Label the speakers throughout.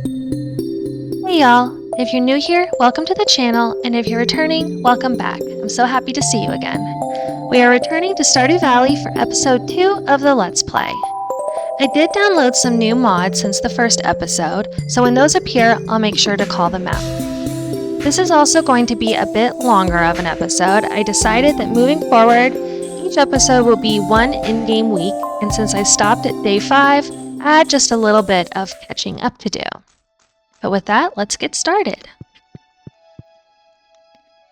Speaker 1: Hey y'all! If you're new here, welcome to the channel, and if you're returning, welcome back. I'm so happy to see you again. We are returning to Stardew Valley for episode 2 of the Let's Play. I did download some new mods since the first episode, so when those appear, I'll make sure to call them out. This is also going to be a bit longer of an episode. I decided that moving forward, each episode will be one in-game week, and since I stopped at day 5, I had just a little bit of catching up to do. But with that, let's get started.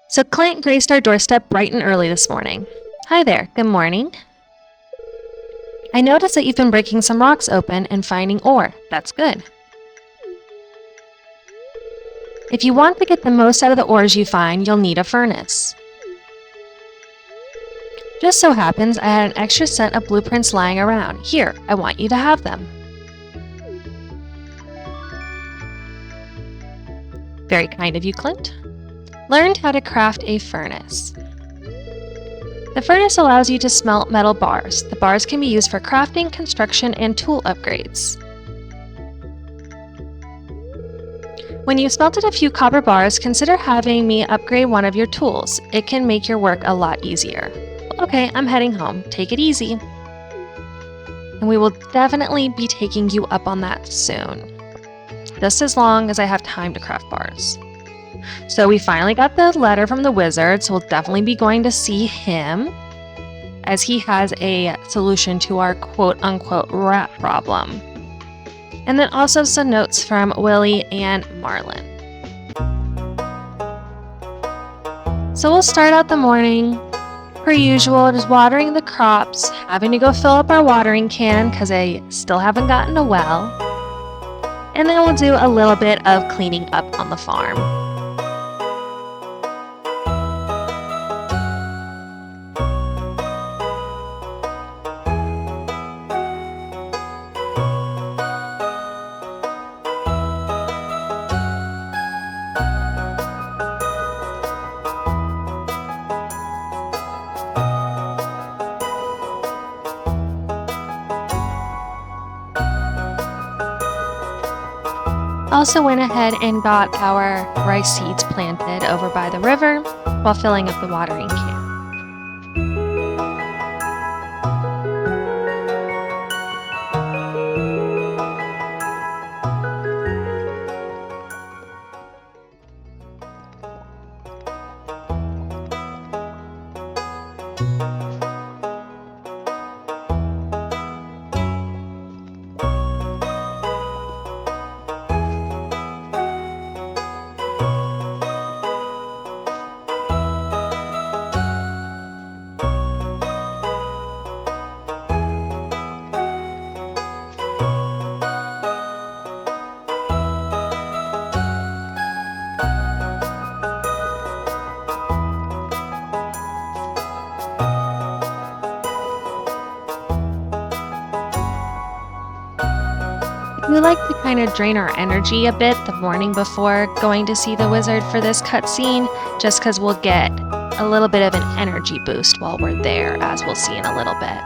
Speaker 1: So Clint graced our doorstep bright and early this morning. Hi there, good morning. I noticed that you've been breaking some rocks open and finding ore. That's good. If you want to get the most out of the ores you find, you'll need a furnace. Just so happens I had an extra set of blueprints lying around. Here, I want you to have them. Very kind of you, Clint. Learned how to craft a furnace. The furnace allows you to smelt metal bars. The bars can be used for crafting, construction, and tool upgrades. When you've smelted a few copper bars, consider having me upgrade one of your tools. It can make your work a lot easier. Okay, I'm heading home. Take it easy. And we will definitely be taking you up on that soon. Just as long as I have time to craft bars. So we finally got the letter from the wizard, so we'll definitely be going to see him, as he has a solution to our quote-unquote rat problem. And then also some notes from Willie and Marlin. So we'll start out the morning, per usual, just watering the crops, having to go fill up our watering can because I still haven't gotten a well. And then we'll do a little bit of cleaning up on the farm. Also went ahead and got our rice seeds planted over by the river while filling up the watering can. We like to kind of drain our energy a bit the morning before going to see the wizard for this cutscene, just because we'll get a little bit of an energy boost while we're there, as we'll see in a little bit.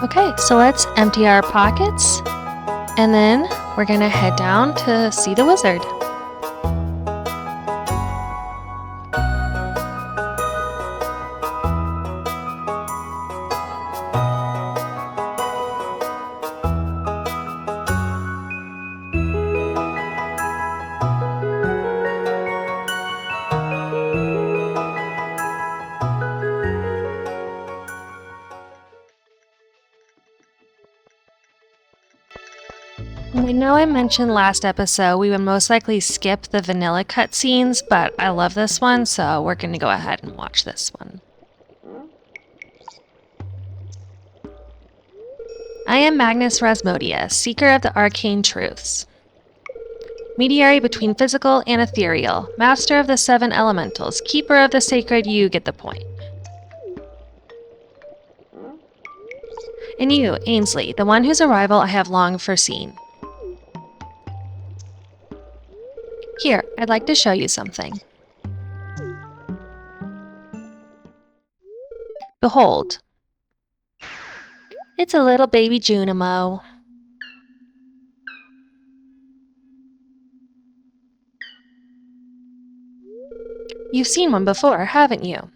Speaker 1: Okay, so let's empty our pockets, and then we're gonna head down to see the wizard. I know I mentioned last episode we would most likely skip the vanilla cutscenes, but I love this one, so we're going to go ahead and watch this one. I am Magnus Rasmodius, seeker of the arcane truths. Mediary between physical and ethereal, master of the 7 elementals, keeper of the sacred, you get the point. And you, Ainsley, the one whose arrival I have long foreseen. Here, I'd like to show you something. Behold. It's a little baby Junimo. You've seen one before, haven't you?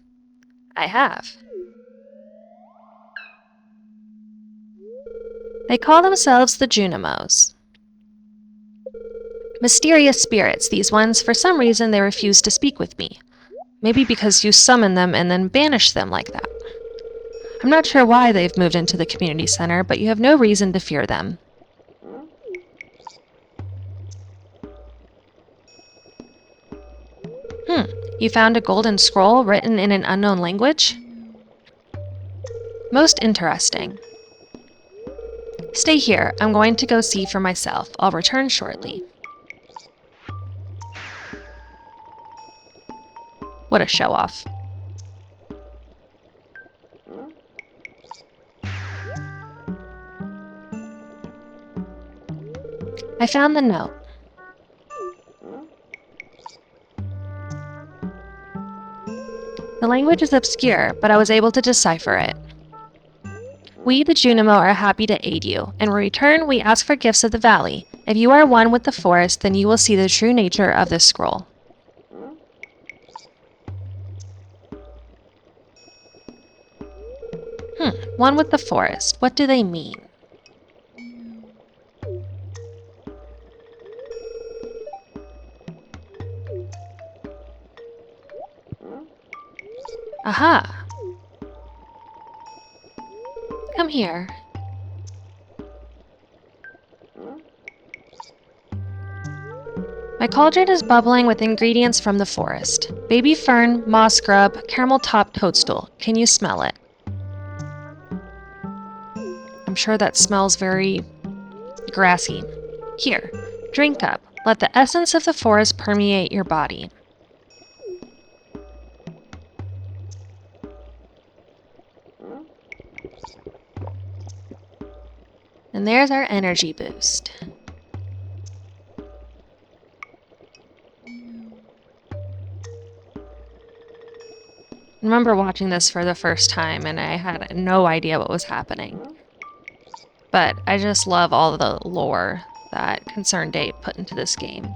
Speaker 1: I have. They call themselves the Junimos. Mysterious spirits, these ones. For some reason, they refuse to speak with me. Maybe because you summon them and then banish them like that. I'm not sure why they've moved into the community center, but you have no reason to fear them. You found a golden scroll written in an unknown language? Most interesting. Stay here. I'm going to go see for myself. I'll return shortly. What a show-off. I found the note. The language is obscure, but I was able to decipher it. We, the Junimo, are happy to aid you. In return, we ask for gifts of the valley. If you are one with the forest, then you will see the true nature of this scroll. One with the forest. What do they mean? Aha! Come here. My cauldron is bubbling with ingredients from the forest. Baby fern, moss grub, caramel top toadstool. Can you smell it? I'm sure that smells very grassy. Here, drink up. Let the essence of the forest permeate your body. And there's our energy boost. I remember watching this for the first time and I had no idea what was happening. But I just love all the lore that Concerned Ape put into this game.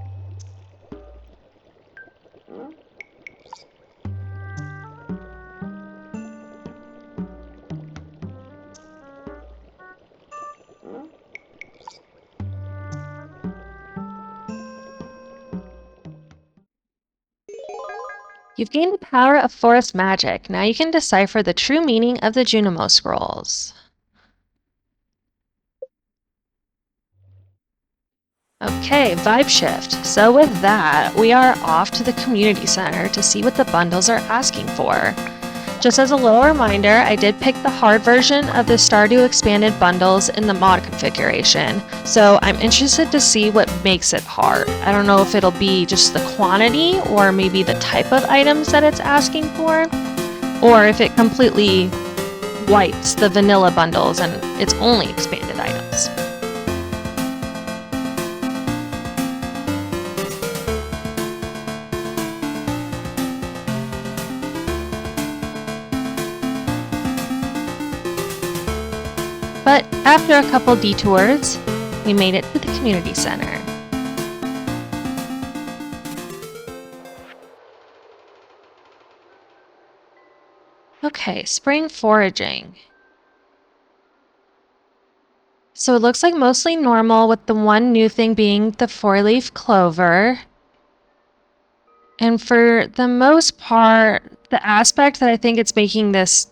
Speaker 1: You've gained the power of forest magic. Now you can decipher the true meaning of the Junimo scrolls. Okay, vibe shift. So with that, we are off to the community center to see what the bundles are asking for. Just as a little reminder, I did pick the hard version of the Stardew expanded bundles in the mod configuration, so I'm interested to see what makes it hard. I don't know if it'll be just the quantity or maybe the type of items that it's asking for, or if it completely wipes the vanilla bundles and it's only expanded items. But after a couple detours, we made it to the community center. Okay, spring foraging. So it looks like mostly normal, with the one new thing being the 4-leaf clover. And for the most part, the aspect that I think it's making this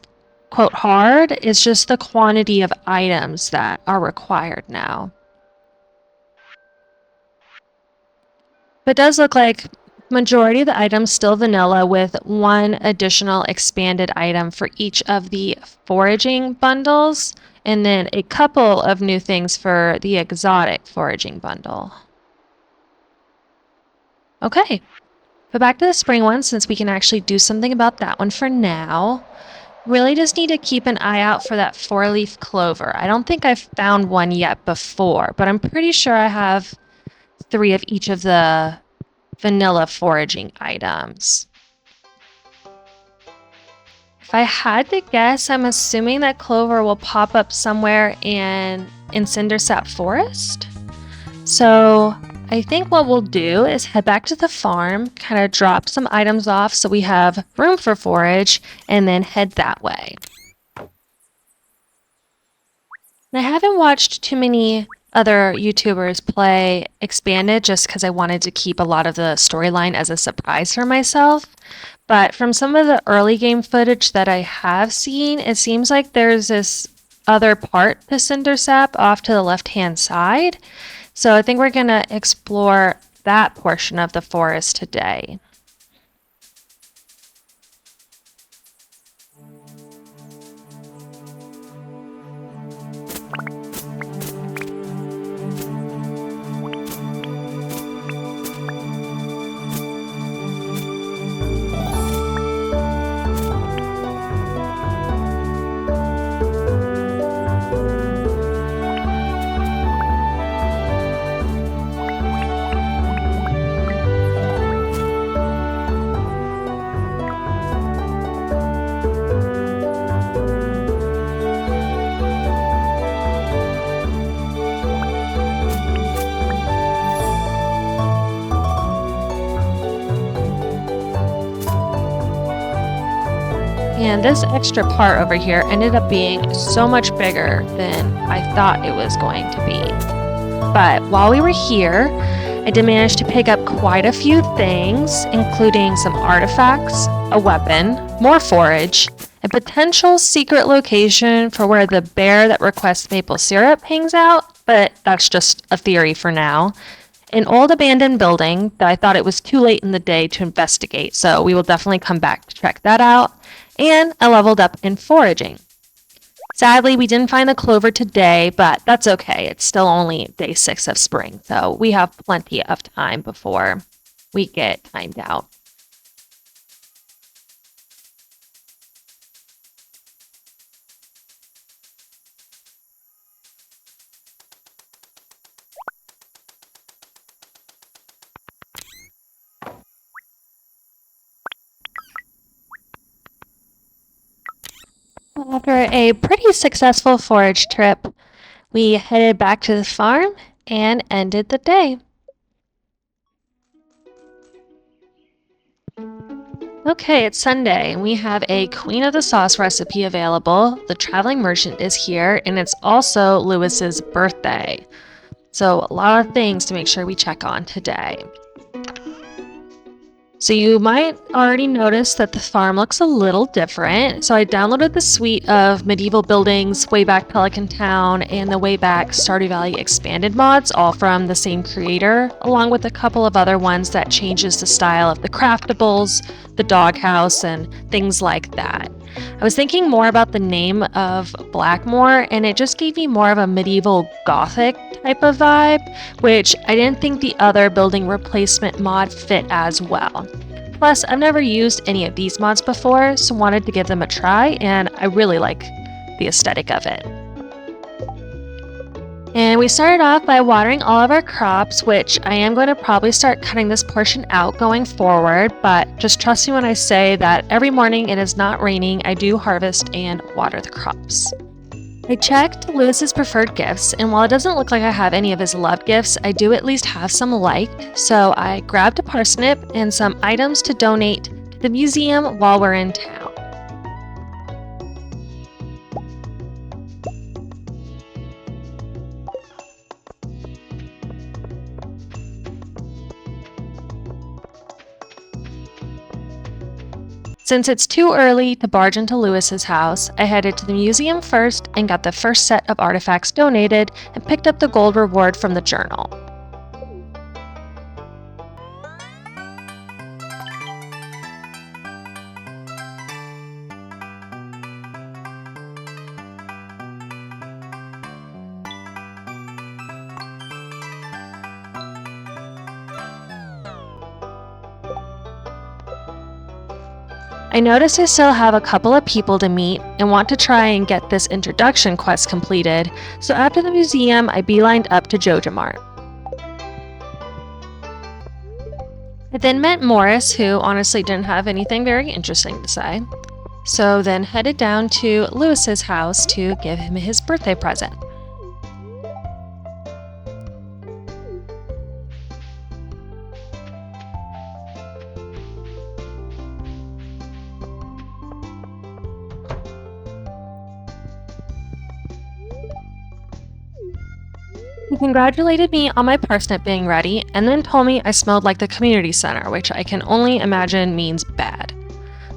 Speaker 1: quote hard is just the quantity of items that are required now. But it does look like Majority of the items still vanilla with one additional expanded item for each of the foraging bundles, and then a couple of new things for the exotic foraging bundle. Okay, but back to the spring one since we can actually do something about that one for now. Really just need to keep an eye out for that 4-leaf clover. I don't think I've found one yet before, but I'm pretty sure I have 3 of each of the vanilla foraging items. If I had to guess, I'm assuming that clover will pop up somewhere in Cindersap Forest. So I think what we'll do is head back to the farm, kind of drop some items off so we have room for forage, and then head that way. And I haven't watched too many other YouTubers play Expanded just because I wanted to keep a lot of the storyline as a surprise for myself. But from some of the early game footage that I have seen, it seems like there's this other part to Cindersap off to the left-hand side. So I think we're going to explore that portion of the forest today. And this extra part over here ended up being so much bigger than I thought it was going to be. But while we were here, I did manage to pick up quite a few things, including some artifacts, a weapon, more forage, a potential secret location for where the bear that requests maple syrup hangs out, but that's just a theory for now. An old abandoned building that I thought it was too late in the day to investigate, so we will definitely come back to check that out. And I leveled up in foraging. Sadly, we didn't find the clover today, but that's okay. It's still only day 6 of spring, so we have plenty of time before we get timed out. After a pretty successful forage trip, we headed back to the farm and ended the day. Okay, it's Sunday, and we have a Queen of the Sauce recipe available. The traveling merchant is here, and it's also Lewis's birthday. So a lot of things to make sure we check on today. So you might already notice that the farm looks a little different. So I downloaded the suite of medieval buildings, Wayback Pelican Town, and the Wayback Stardew Valley expanded mods, all from the same creator, along with a couple of other ones that changes the style of the craftables, the doghouse, and things like that. I was thinking more about the name of Blackmore, and it just gave me more of a medieval gothic type of vibe, which I didn't think the other building replacement mod fit as well. Plus, I've never used any of these mods before, so wanted to give them a try, and I really like the aesthetic of it. And we started off by watering all of our crops, which I am going to probably start cutting this portion out going forward, but just trust me when I say that every morning it is not raining, I do harvest and water the crops. I checked Lewis's preferred gifts, and while it doesn't look like I have any of his loved gifts, I do at least have some liked, so I grabbed a parsnip and some items to donate to the museum while we're in town. Since it's too early to barge into Lewis's house, I headed to the museum first and got the first set of artifacts donated and picked up the gold reward from the journal. I noticed I still have a couple of people to meet and want to try and get this introduction quest completed, so after the museum, I beelined up to Joja Mart. I then met Morris, who honestly didn't have anything very interesting to say, so then headed down to Lewis's house to give him his birthday present. He congratulated me on my parsnip being ready and then told me I smelled like the community center, which I can only imagine means bad.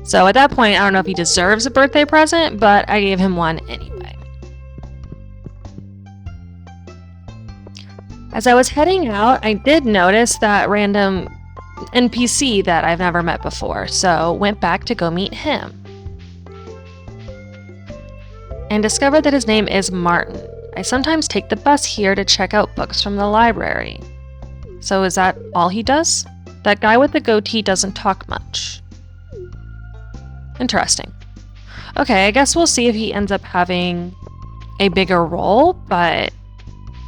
Speaker 1: So at that point, I don't know if he deserves a birthday present, but I gave him one anyway. As I was heading out, I did notice that random NPC that I've never met before, so went back to go meet him. And discovered that his name is Martin. I sometimes take the bus here to check out books from the library. So is that all he does? That guy with the goatee doesn't talk much. Interesting. Okay, I guess we'll see if he ends up having a bigger role, but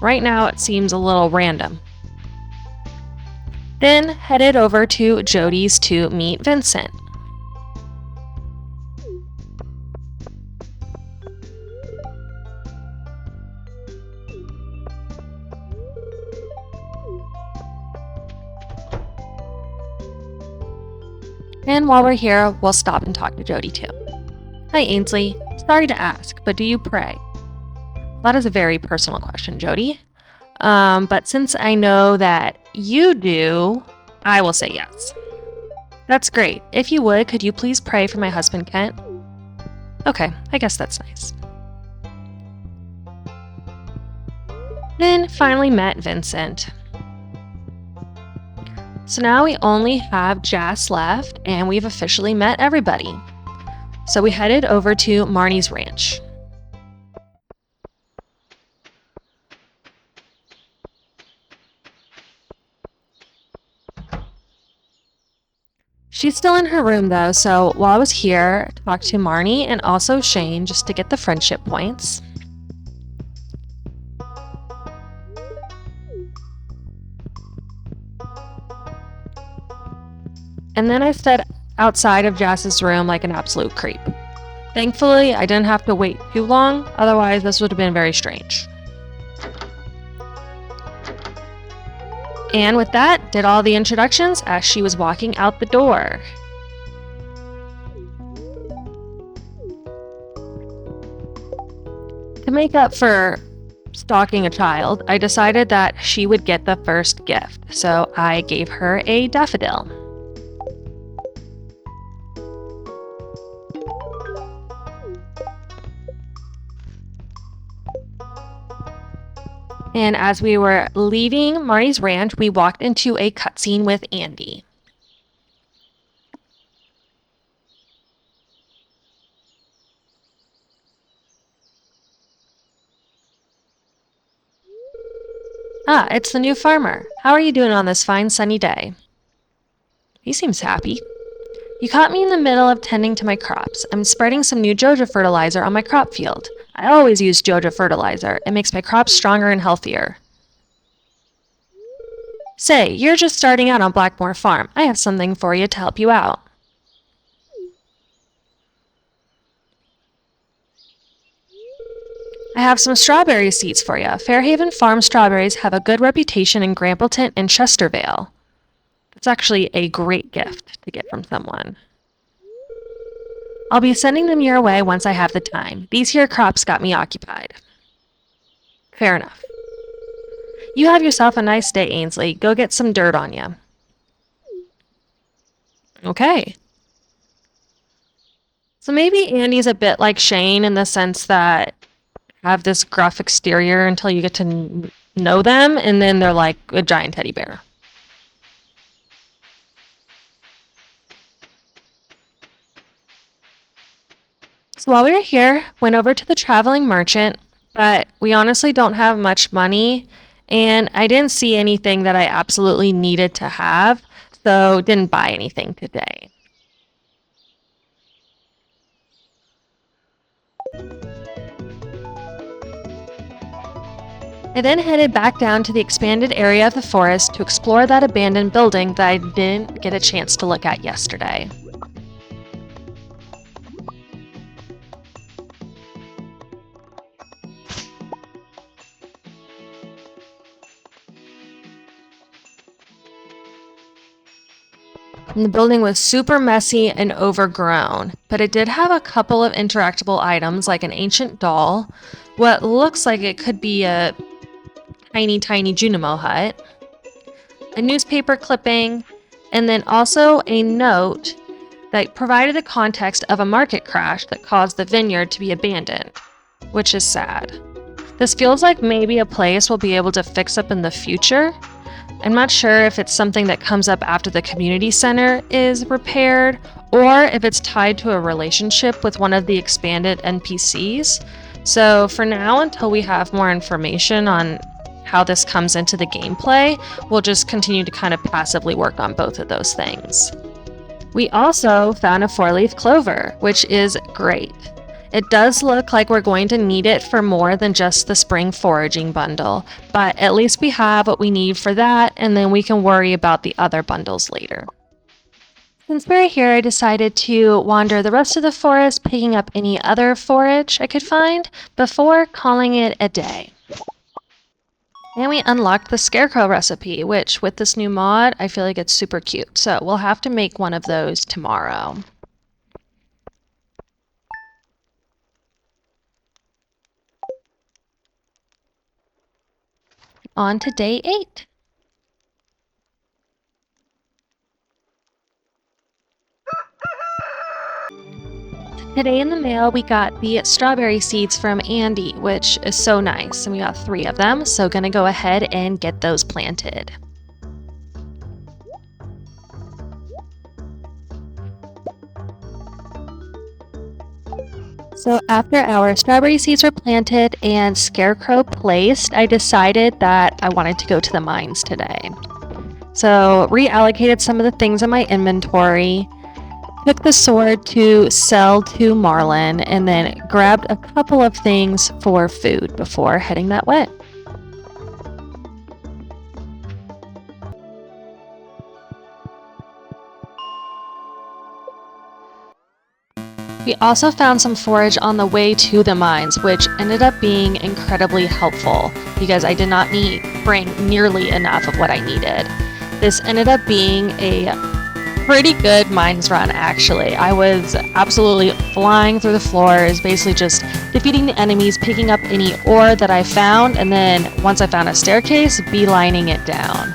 Speaker 1: right now it seems a little random. Then headed over to Jody's to meet Vincent. And while we're here, we'll stop and talk to Jody too. Hi Ainsley, sorry to ask, but do you pray? That is a very personal question, Jody. But since I know that you do, I will say yes. That's great. If you would, could you please pray for my husband, Kent? Okay, I guess that's nice. Then finally met Vincent. So now we only have Jas left, and we've officially met everybody. So we headed over to Marnie's ranch. She's still in her room though, so while I was here, I talked to Marnie and also Shane just to get the friendship points. And then I stood outside of Jas's room like an absolute creep. Thankfully, I didn't have to wait too long, otherwise this would have been very strange. And with that, did all the introductions as she was walking out the door. To make up for stalking a child, I decided that she would get the first gift, so I gave her a daffodil. And as we were leaving Marnie's ranch, we walked into a cutscene with Andy. Ah, it's the new farmer. How are you doing on this fine sunny day? He seems happy. You caught me in the middle of tending to my crops. I'm spreading some new Joja fertilizer on my crop field. I always use Joja fertilizer. It makes my crops stronger and healthier. Say, you're just starting out on Blackmore Farm. I have something for you to help you out. I have some strawberry seeds for you. Fairhaven Farm strawberries have a good reputation in Grampleton and Chestervale. It's actually a great gift to get from someone. I'll be sending them your way once I have the time. These here crops got me occupied. Fair enough. You have yourself a nice day, Ainsley. Go get some dirt on you. Okay. So maybe Andy's a bit like Shane in the sense that have this gruff exterior until you get to know them, and then they're like a giant teddy bear. So while we were here, went over to the traveling merchant, but we honestly don't have much money, and I didn't see anything that I absolutely needed to have, so didn't buy anything today. I then headed back down to the expanded area of the forest to explore that abandoned building that I didn't get a chance to look at yesterday. And the building was super messy and overgrown, but it did have a couple of interactable items like an ancient doll, what looks like it could be a tiny Junimo hut, a newspaper clipping, and then also a note that provided the context of a market crash that caused the vineyard to be abandoned, which is sad. This feels like maybe a place we'll be able to fix up in the future. I'm not sure if it's something that comes up after the community center is repaired, or if it's tied to a relationship with one of the expanded NPCs. So for now, until we have more information on how this comes into the gameplay, we'll just continue to kind of passively work on both of those things. We also found a 4-leaf clover, which is great. It does look like we're going to need it for more than just the spring foraging bundle, but at least we have what we need for that, and then we can worry about the other bundles later. Since we're here, I decided to wander the rest of the forest, picking up any other forage I could find before calling it a day. And we unlocked the scarecrow recipe, which with this new mod, I feel like it's super cute. So we'll have to make one of those tomorrow. On to day 8. Today in the mail, we got the strawberry seeds from Andy, which is so nice. And we got 3 of them, so gonna go ahead and get those planted. So after our strawberry seeds were planted and scarecrow placed, I decided that I wanted to go to the mines today. So reallocated some of the things in my inventory, took the sword to sell to Marlin, and then grabbed a couple of things for food before heading that way. We also found some forage on the way to the mines, which ended up being incredibly helpful because I did not bring nearly enough of what I needed. This ended up being a pretty good mines run, actually. I was absolutely flying through the floors, basically just defeating the enemies, picking up any ore that I found, and then once I found a staircase, beelining it down.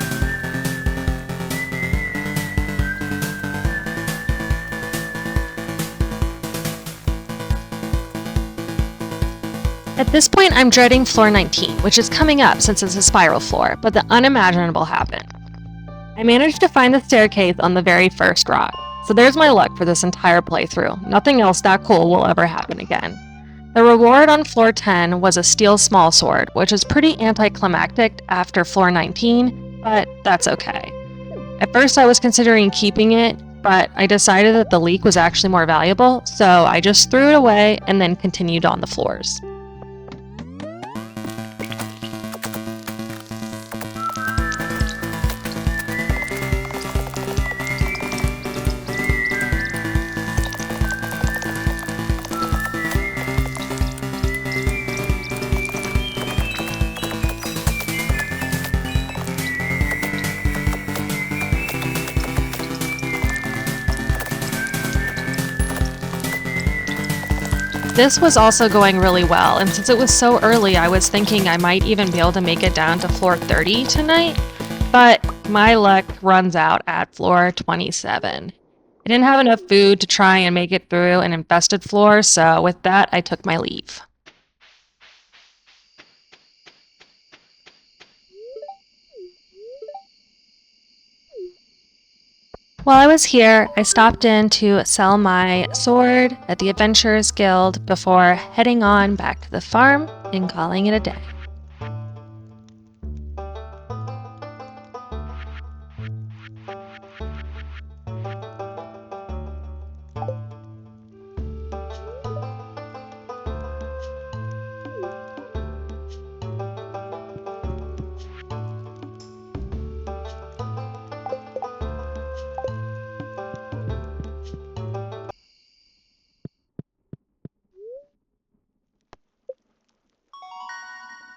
Speaker 1: At this point, I'm dreading floor 19, which is coming up since it's a spiral floor, but the unimaginable happened. I managed to find the staircase on the very first rock, so there's my luck for this entire playthrough. Nothing else that cool will ever happen again. The reward on floor 10 was a steel small sword, which is pretty anticlimactic after floor 19, but that's okay. At first I was considering keeping it, but I decided that the leek was actually more valuable, so I just threw it away and then continued on the floors. This was also going really well, and since it was so early, I was thinking I might even be able to make it down to floor 30 tonight, but my luck runs out at floor 27. I didn't have enough food to try and make it through an infested floor, so with that, I took my leave. While I was here, I stopped in to sell my sword at the Adventurers Guild before heading on back to the farm and calling it a day.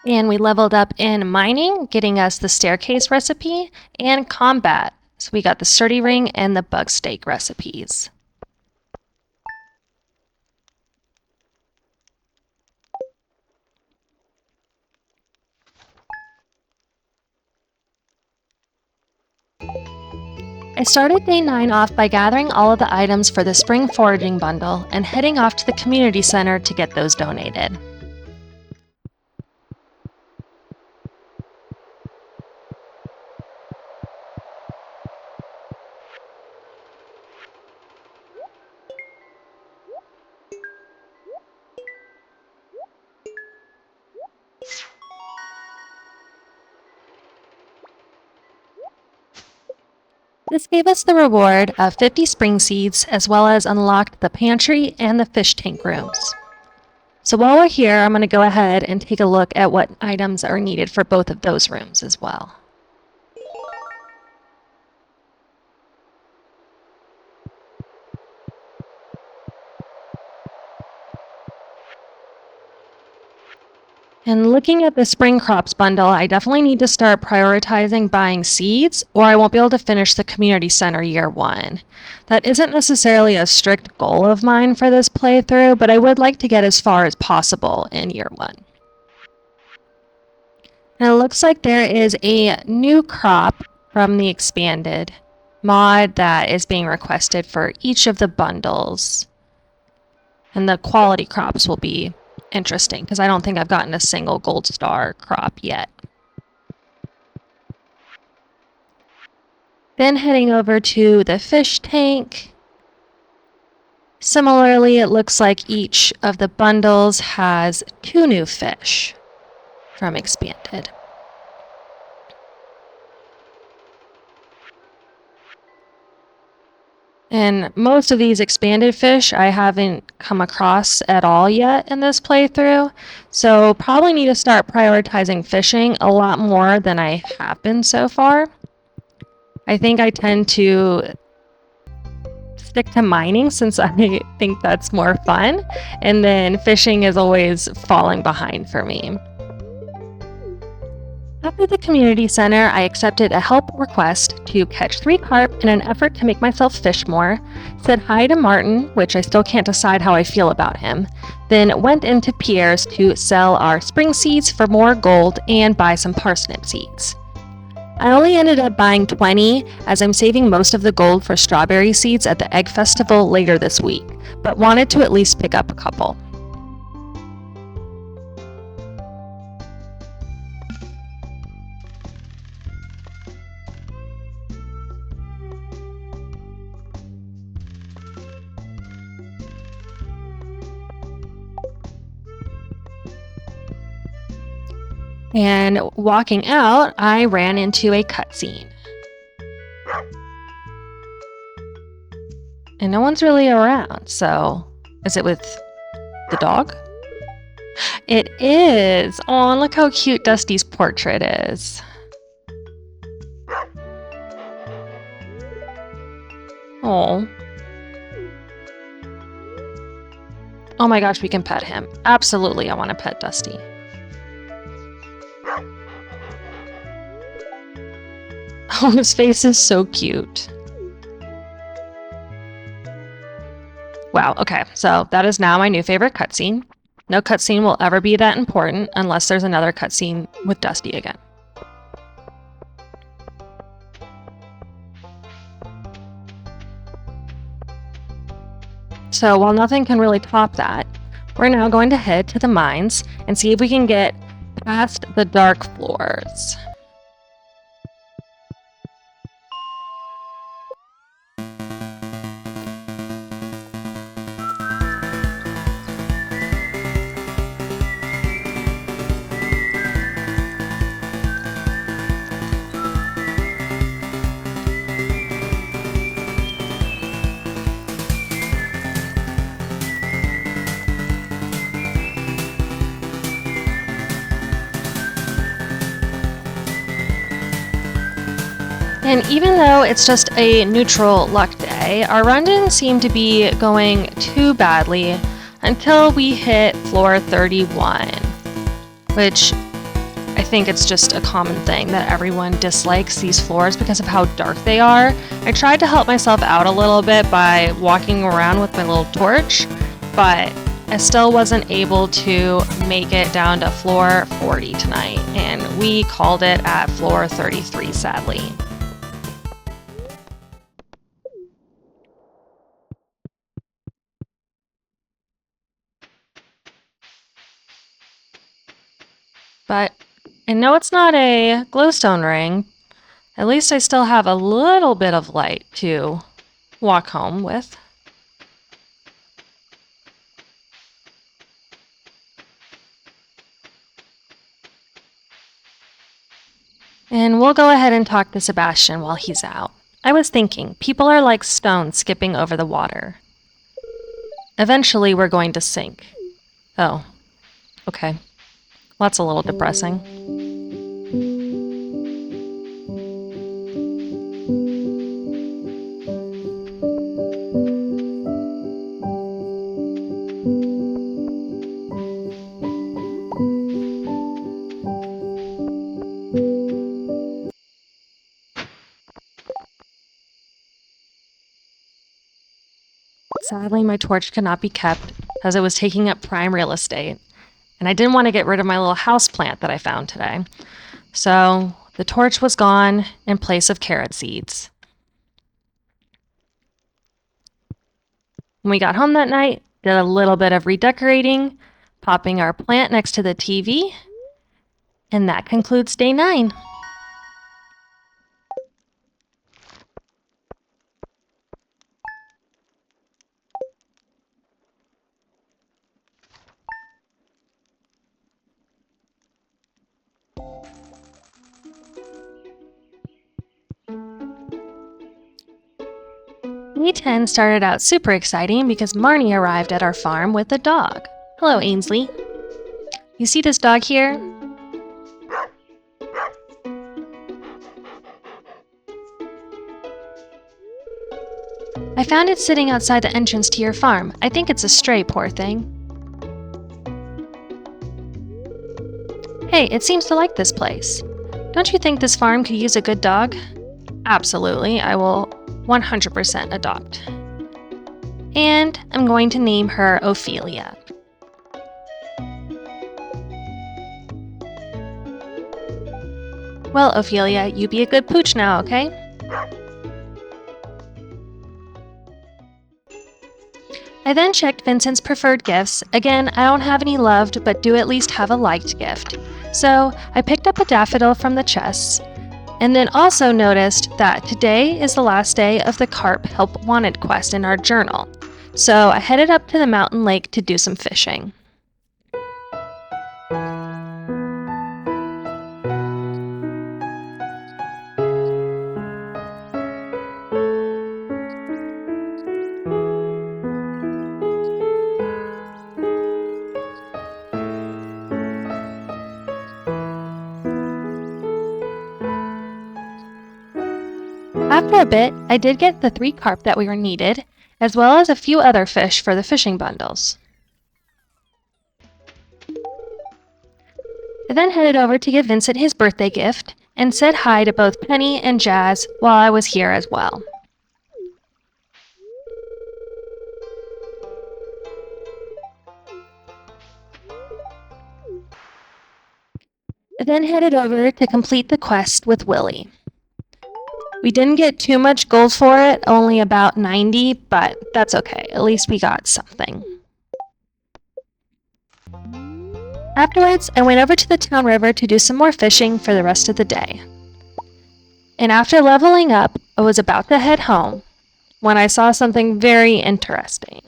Speaker 1: And we leveled up in mining, getting us the staircase recipe, and combat. So we got the sturdy ring and the bug steak recipes. I started day 9 off by gathering all of the items for the spring foraging bundle and heading off to the community center to get those donated. This gave us the reward of 50 spring seeds, as well as unlocked the pantry and the fish tank rooms. So while we're here, I'm going to go ahead and take a look at what items are needed for both of those rooms as well. And looking at the spring crops bundle, I definitely need to start prioritizing buying seeds, or I won't be able to finish the community center year 1. That isn't necessarily a strict goal of mine for this playthrough, but I would like to get as far as possible in year 1. And it looks like there is a new crop from the expanded mod that is being requested for each of the bundles. And the quality crops will be interesting because I don't think I've gotten a single gold star crop yet. Then heading over to the fish tank. Similarly, it looks like each of the bundles has 2 new fish from expanded. And most of these expanded fish I haven't come across at all yet in this playthrough, so probably need to start prioritizing fishing a lot more than I have been so far. I think I tend to stick to mining since I think that's more fun, and then fishing is always falling behind for me. After the community center, I accepted a help request to catch 3 carp in an effort to make myself fish more, said hi to Martin, which I still can't decide how I feel about him, then went into Pierre's to sell our spring seeds for more gold and buy some parsnip seeds. I only ended up buying 20 as I'm saving most of the gold for strawberry seeds at the Egg Festival later this week, but wanted to at least pick up a couple. And walking out, I ran into a cutscene. And no one's really around, so is it with the dog? It is! Oh, look how cute Dusty's portrait is. Oh. Oh my gosh, we can pet him. Absolutely, I want to pet Dusty. Oh, his face is so cute. Wow, okay, so that is now my new favorite cutscene. No cutscene will ever be that important unless there's another cutscene with Dusty again. So while nothing can really top that, we're now going to head to the mines and see if we can get past the dark floors. And even though it's just a neutral luck day, our run didn't seem to be going too badly until we hit floor 31, which I think it's just a common thing that everyone dislikes these floors because of how dark they are. I tried to help myself out a little bit by walking around with my little torch, but I still wasn't able to make it down to floor 40 tonight, and we called it at floor 33, sadly. But I know it's not a glowstone ring. At least I still have a little bit of light to walk home with. And we'll go ahead and talk to Sebastian while he's out. I was thinking, people are like stones skipping over the water. Eventually, we're going to sink. Oh, okay. That's a little depressing. Sadly, my torch could not be kept as it was taking up prime real estate, and I didn't want to get rid of my little house plant that I found today. So the torch was gone in place of carrot seeds. When we got home that night, did a little bit of redecorating, popping our plant next to the TV, and that concludes day 9. Day 10 started out super exciting because Marnie arrived at our farm with a dog. Hello, Ainsley. You see this dog here? I found it sitting outside the entrance to your farm. I think it's a stray, poor thing. Hey, it seems to like this place. Don't you think this farm could use a good dog? Absolutely, I will 100% adopt. And I'm going to name her Ophelia. Well, Ophelia, you be a good pooch now, okay? I then checked Vincent's preferred gifts. Again, I don't have any loved, but do at least have a liked gift. So I picked up a daffodil from the chests, and then also noticed that today is the last day of the Carp Help Wanted quest in our journal. So I headed up to the mountain lake to do some fishing. After a bit, I did get the 3 carp that we were needed, as well as a few other fish for the fishing bundles. I then headed over to give Vincent his birthday gift, and said hi to both Penny and Jazz while I was here as well. I then headed over to complete the quest with Willie. We didn't get too much gold for it, only about 90, but that's okay. At least we got something. Afterwards, I went over to the town river to do some more fishing for the rest of the day. And after leveling up, I was about to head home when I saw something very interesting.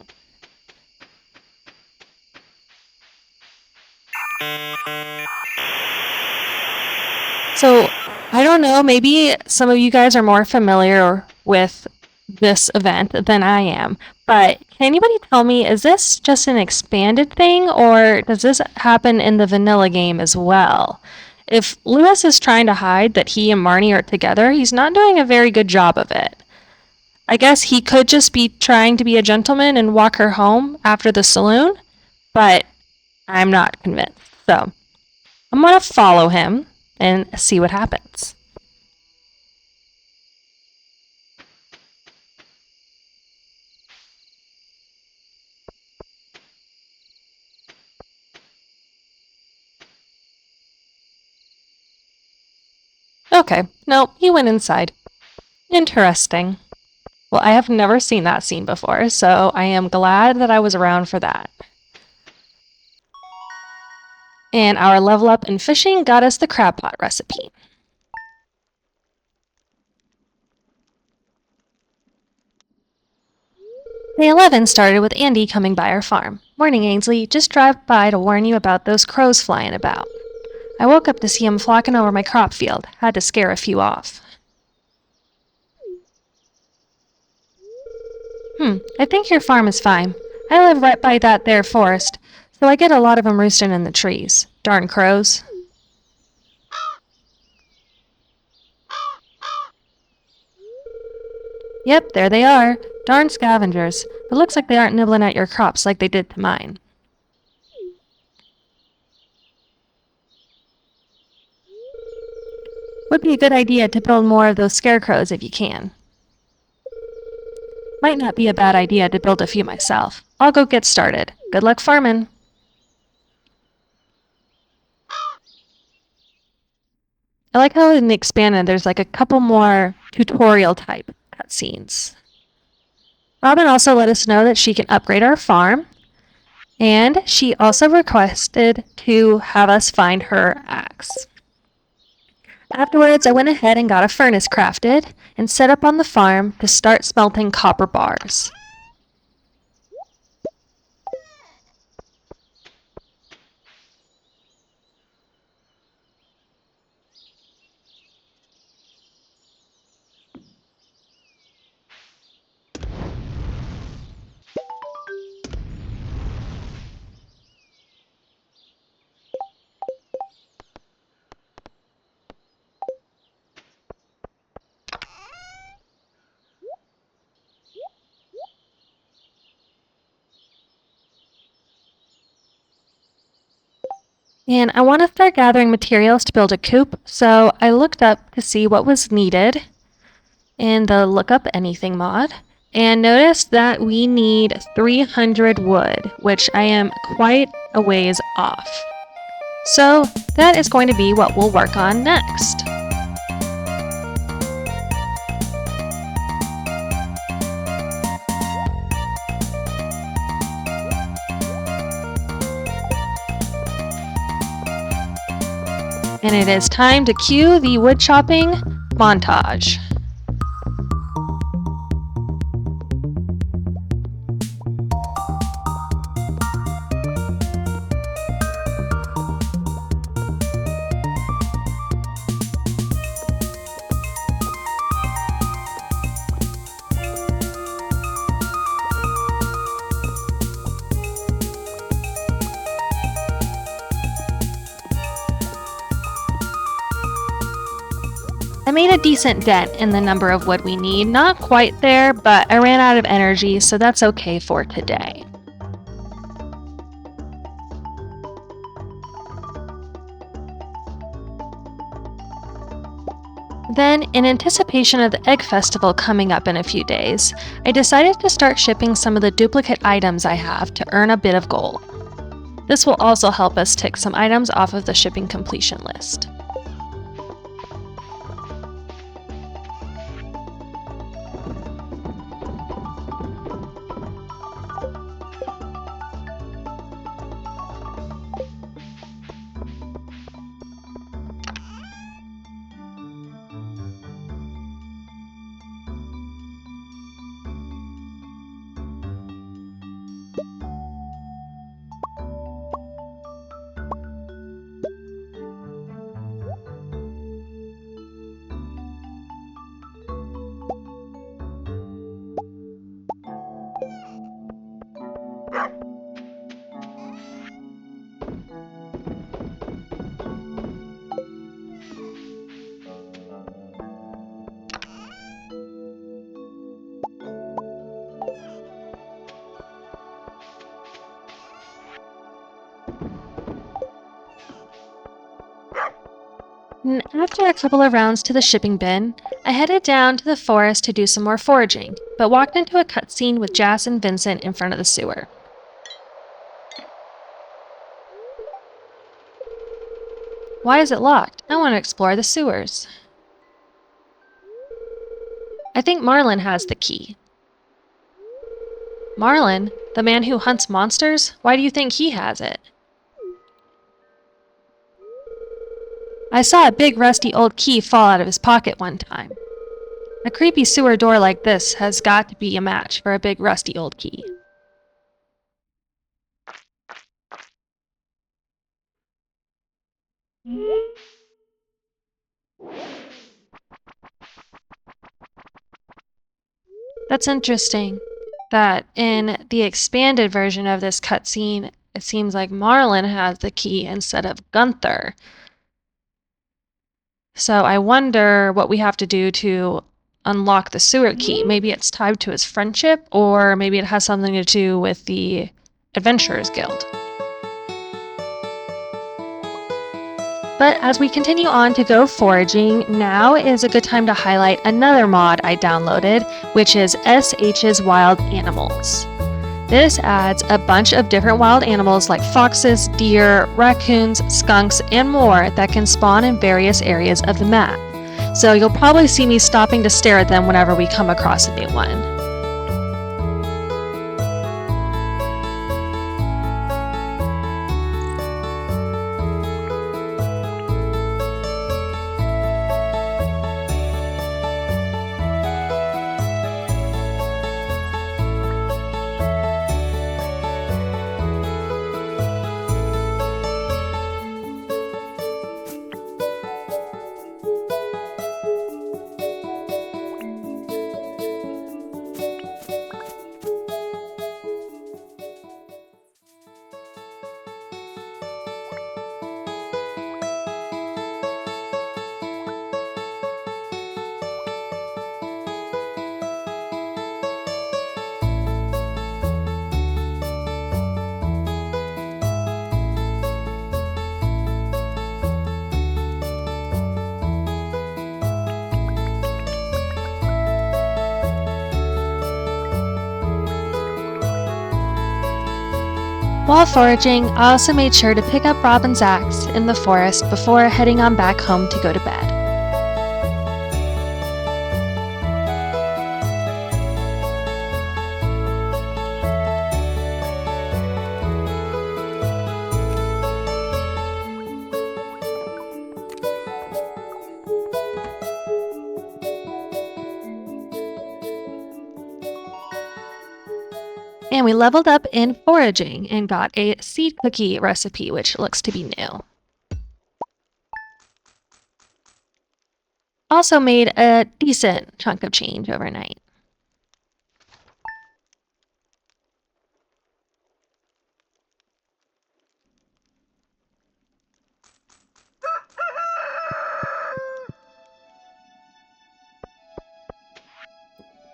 Speaker 1: So, I don't know, maybe some of you guys are more familiar with this event than I am, but can anybody tell me, is this just an expanded thing, or does this happen in the vanilla game as well? If Lewis is trying to hide that he and Marnie are together, he's not doing a very good job of it. I guess he could just be trying to be a gentleman and walk her home after the saloon, but I'm not convinced, so I'm going to follow him and see what happens. Okay, no, he went inside. Interesting. Well, I have never seen that scene before, so I am glad that I was around for that. And our level up in fishing got us the crab pot recipe. Day 11 started with Andy coming by our farm. Morning, Ainsley. Just dropped by to warn you about those crows flying about. I woke up to see 'em flocking over my crop field. Had to scare a few off. I think your farm is fine. I live right by that there forest, so I get a lot of 'em roosting in the trees. Darn crows. Yep, there they are. Darn scavengers. But looks like they aren't nibbling at your crops like they did to mine. Would be a good idea to build more of those scarecrows if you can. Might not be a bad idea to build a few myself. I'll go get started. Good luck farming. I like how in the expanded there's like a couple more tutorial type cutscenes. Robin also let us know that she can upgrade our farm, and she also requested to have us find her axe. Afterwards, I went ahead and got a furnace crafted and set up on the farm to start smelting copper bars. And I want to start gathering materials to build a coop, so I looked up to see what was needed in the Look Up Anything mod, and noticed that we need 300 wood, which I am quite a ways off. So that is going to be what we'll work on next. And it is time to cue the wood chopping montage. I made a decent dent in the number of wood we need. Not quite there, but I ran out of energy, so that's okay for today. Then, in anticipation of the Egg Festival coming up in a few days, I decided to start shipping some of the duplicate items I have to earn a bit of gold. This will also help us tick some items off of the shipping completion list. After a couple of rounds to the shipping bin, I headed down to the forest to do some more foraging, but walked into a cutscene with Jas and Vincent in front of the sewer. Why is it locked? I want to explore the sewers. I think Marlin has the key. Marlin? The man who hunts monsters? Why do you think he has it? I saw a big rusty old key fall out of his pocket one time. A creepy sewer door like this has got to be a match for a big rusty old key. That's interesting. That in the expanded version of this cutscene, it seems like Marlin has the key instead of Gunther. So I wonder what we have to do to unlock the sewer key. Maybe it's tied to his friendship, or maybe it has something to do with the Adventurers Guild. But as we continue on to go foraging, now is a good time to highlight another mod I downloaded, which is SH's Wild Animals. This adds a bunch of different wild animals like foxes, deer, raccoons, skunks, and more that can spawn in various areas of the map. So you'll probably see me stopping to stare at them whenever we come across a new one. While foraging, I also made sure to pick up Robin's axe in the forest before heading on back home to go to bed. And we leveled up in foraging and got a seed cookie recipe, which looks to be new. Also made a decent chunk of change overnight.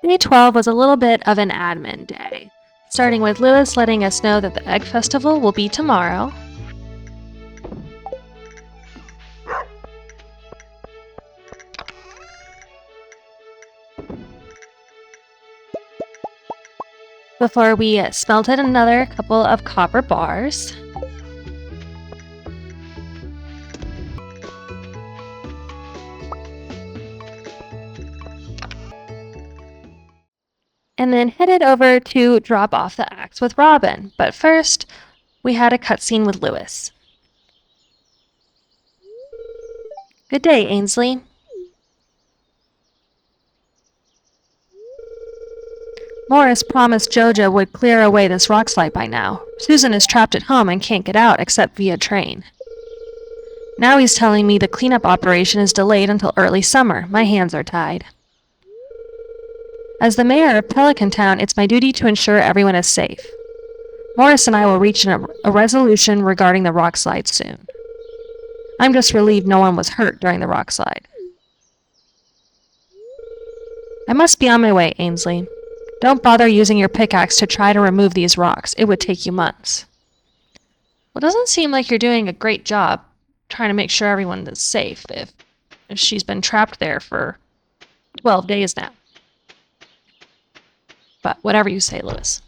Speaker 1: Day 12 was a little bit of an admin day, starting with Lewis letting us know that the Egg Festival will be tomorrow. Before we smelted another couple of copper bars. And then headed over to drop off the axe with Robin. But first, we had a cutscene with Lewis. Good day, Ainsley. Morris promised Jojo would clear away this rock slide by now. Susan is trapped at home and can't get out except via train. Now he's telling me the cleanup operation is delayed until early summer. My hands are tied. As the mayor of Pelican Town, it's my duty to ensure everyone is safe. Morris and I will reach a resolution regarding the rock slide soon. I'm just relieved no one was hurt during the rock slide. I must be on my way, Ainsley. Don't bother using your pickaxe to try to remove these rocks. It would take you months. Well, it doesn't seem like you're doing a great job trying to make sure everyone is safe if she's been trapped there for 12 days now. But whatever you say, Lewis.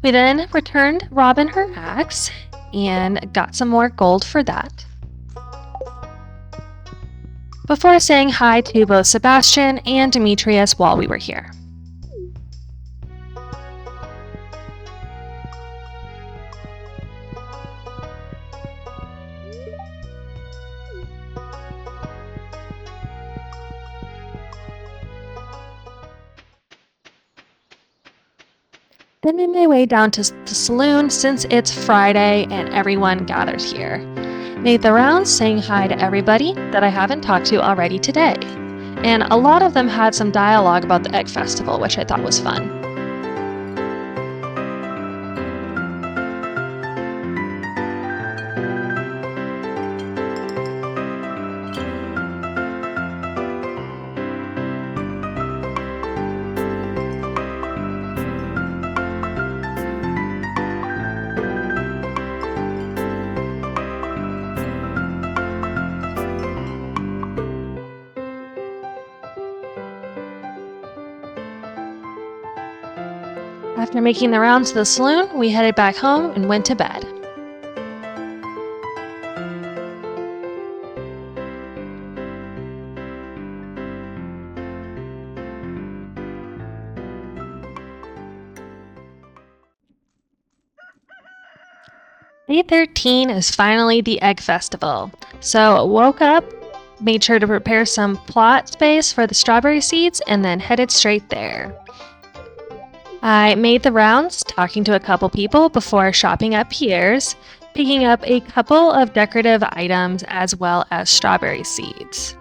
Speaker 1: We then returned Robin her axe and got some more gold for that, before saying hi to both Sebastian and Demetrius while we were here. Then made my way down to the saloon since it's Friday and everyone gathers here. Made the rounds saying hi to everybody that I haven't talked to already today. And a lot of them had some dialogue about the Egg Festival, which I thought was fun. After making the rounds to the saloon, we headed back home and went to bed. Day 13 is finally the Egg Festival. So woke up, made sure to prepare some plot space for the strawberry seeds, and then headed straight there. I made the rounds, talking to a couple people before shopping at Pierre's, picking up a couple of decorative items as well as strawberry seeds.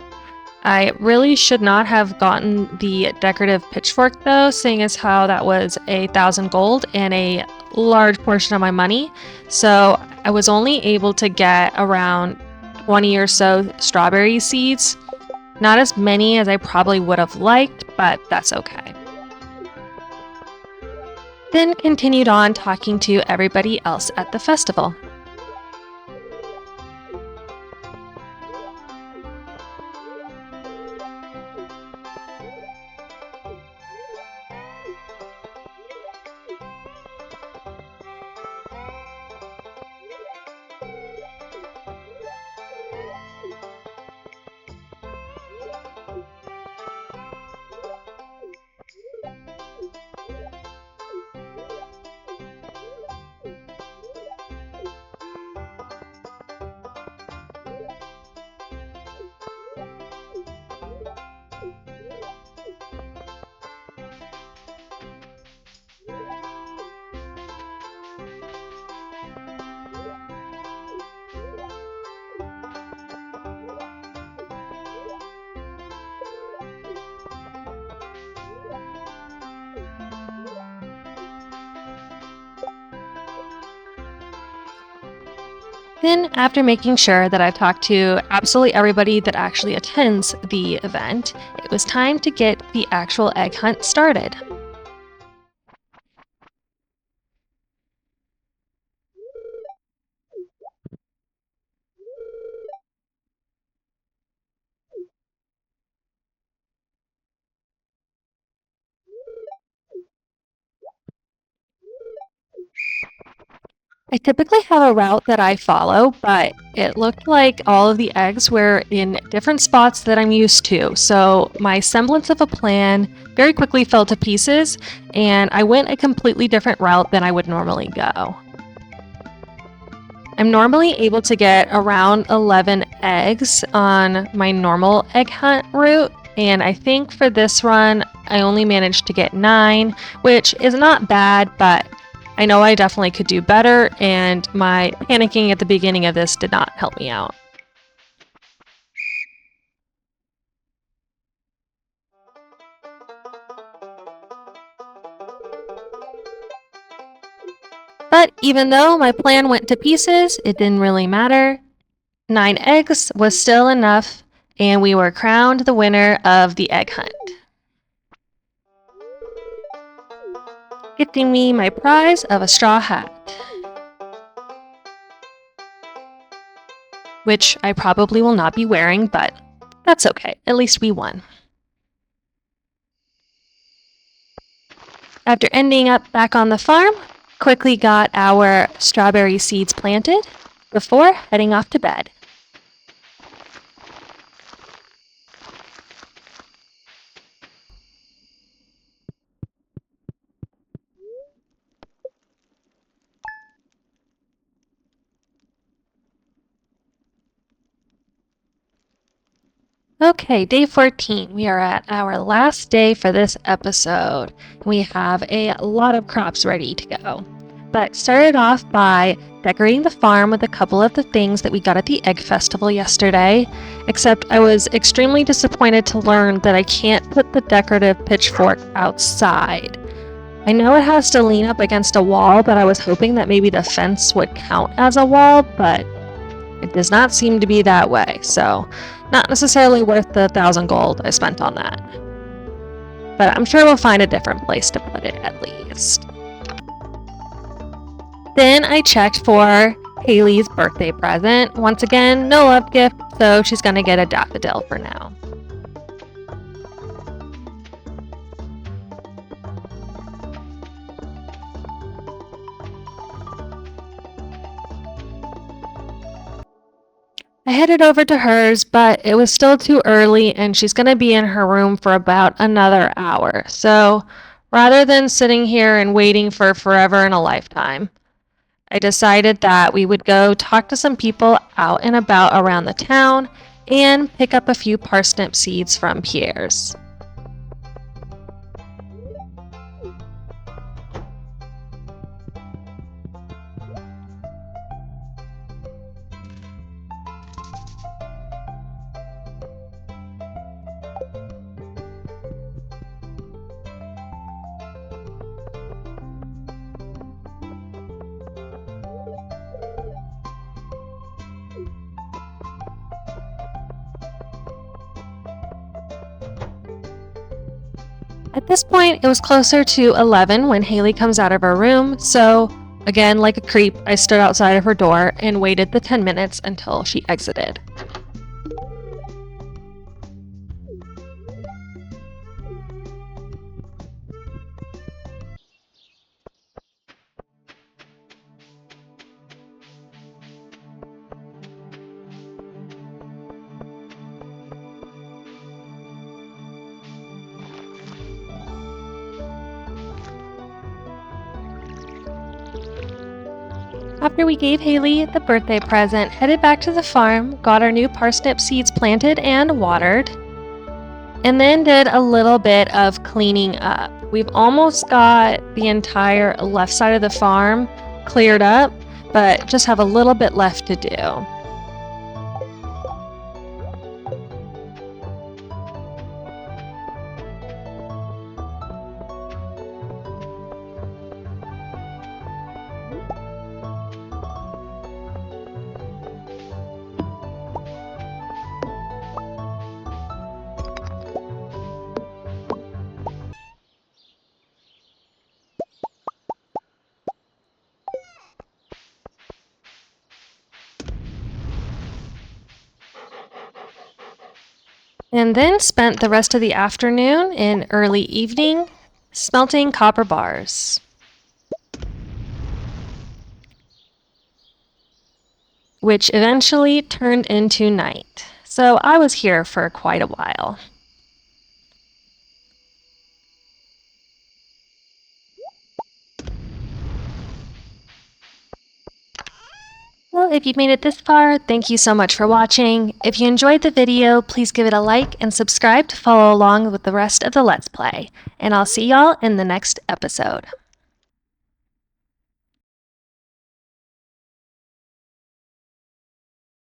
Speaker 1: I really should not have gotten the decorative pitchfork though, seeing as how that was 1,000 gold and a large portion of my money. So I was only able to get around 20 or so strawberry seeds. Not as many as I probably would have liked, but that's okay. Then continued on talking to everybody else at the festival. Then, after making sure that I've talked to absolutely everybody that actually attends the event, it was time to get the actual egg hunt started. I typically have a route that I follow, but it looked like all of the eggs were in different spots that I'm used to. So my semblance of a plan very quickly fell to pieces, and I went a completely different route than I would normally go. I'm normally able to get around 11 eggs on my normal egg hunt route, and I think for this run, I only managed to get 9, which is not bad, but I know I definitely could do better, and my panicking at the beginning of this did not help me out. But even though my plan went to pieces, it didn't really matter. 9 eggs was still enough, and we were crowned the winner of the egg hunt, getting me my prize of a straw hat. which I probably will not be wearing, but that's okay. At least we won. After ending up back on the farm, quickly got our strawberry seeds planted before heading off to bed. Okay, day 14. We are at our last day for this episode. We have a lot of crops ready to go. But started off by decorating the farm with a couple of the things that we got at the egg festival yesterday, except I was extremely disappointed to learn that I can't put the decorative pitchfork outside. I know it has to lean up against a wall, but I was hoping that maybe the fence would count as a wall, but it does not seem to be that way, so not necessarily worth the 1,000 gold I spent on that. But I'm sure we'll find a different place to put it at least. Then I checked for Haley's birthday present. Once again, no love gift, so she's gonna get a daffodil for now. I headed over to hers, but it was still too early and she's going to be in her room for about another hour. So rather than sitting here and waiting for forever and a lifetime, I decided that we would go talk to some people out and about around the town and pick up a few parsnip seeds from Pierre's. At this point, it was closer to 11 when Haley comes out of her room, so again, like a creep, I stood outside of her door and waited the 10 minutes until she exited. After we gave Haley the birthday present, headed back to the farm, got our new parsnip seeds planted and watered, and then did a little bit of cleaning up. We've almost got the entire left side of the farm cleared up, but just have a little bit left to do. And then spent the rest of the afternoon and early evening smelting copper bars, which eventually turned into night. So I was here for quite a while. Well, if you've made it this far, thank you so much for watching. If you enjoyed the video, please give it a like and subscribe to follow along with the rest of the Let's Play. And I'll see y'all in the next episode.